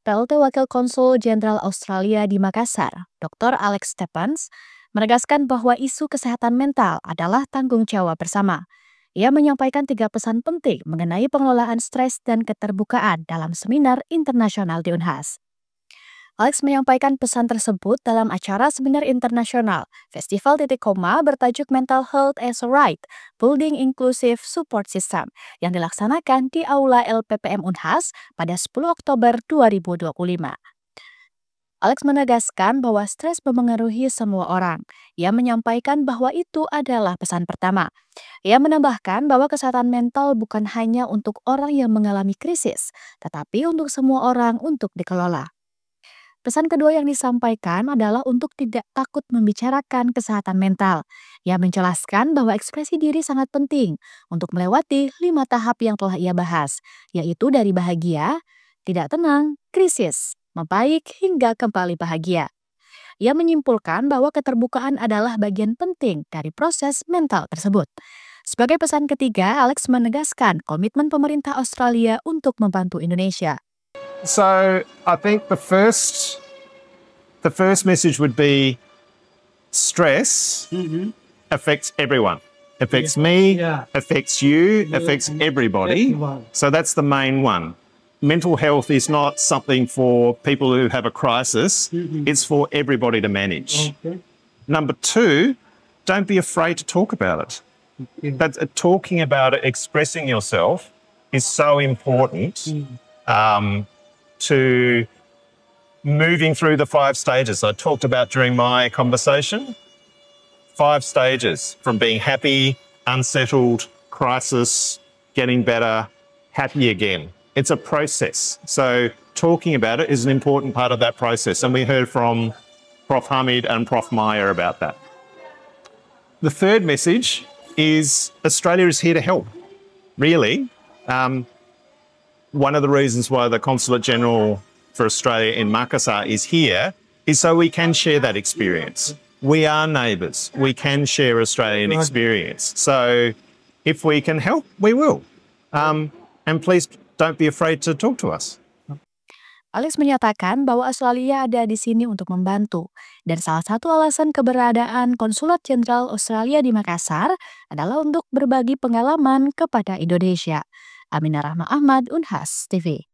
PLT Wakil Konsul Jenderal Australia di Makassar, Dr. Alex Stephens, menegaskan bahwa isu kesehatan mental adalah tanggung jawab bersama. Ia menyampaikan 3 pesan penting mengenai pengelolaan stres dan keterbukaan dalam seminar internasional di Unhas. Alex menyampaikan pesan tersebut dalam acara seminar internasional Festival Titik Koma bertajuk Mental Health as a Right, Building Inclusive Support System yang dilaksanakan di Aula LPPM Unhas pada 10 Oktober 2025. Alex menegaskan bahwa stres memengaruhi semua orang. Ia menyampaikan bahwa itu adalah pesan pertama. Ia menambahkan bahwa kesehatan mental bukan hanya untuk orang yang mengalami krisis, tetapi untuk semua orang untuk dikelola. Pesan kedua yang disampaikan adalah untuk tidak takut membicarakan kesehatan mental. Ia menjelaskan bahwa ekspresi diri sangat penting untuk melewati 5 tahap yang telah ia bahas, yaitu dari bahagia, tidak tenang, krisis, membaik, hingga kembali bahagia. Ia menyimpulkan bahwa keterbukaan adalah bagian penting dari proses mental tersebut. Sebagai pesan ketiga, Alex menegaskan komitmen pemerintah Australia untuk membantu Indonesia. So I think the first message would be stress affects everyone. Affects me, affects you, affects everybody. So that's the main one. Mental health is not something for people who have a crisis. It's for everybody to manage. Number 2, don't be afraid to talk about it. Talking about it, expressing yourself is so important. To moving through the 5 stages I talked about during my conversation. 5 stages, from being happy, unsettled, crisis, getting better, happy again. It's a process. So talking about it is an important part of that process. And we heard from Prof. Hamid and Prof. Meyer about that. The third message is Australia is here to help, really. One of the reasons why the Consulate General for Australia in Makassar is here is so we can share that experience. We are neighbours. We can share Australian experience. So if we can help, we will. And please don't be afraid to talk to us. Alex menyatakan bahwa Australia ada di sini untuk membantu. Dan salah satu alasan keberadaan Konsulat Jenderal Australia di Makassar adalah untuk berbagi pengalaman kepada Indonesia. Aminah Rahma Ahmad, Unhas TV.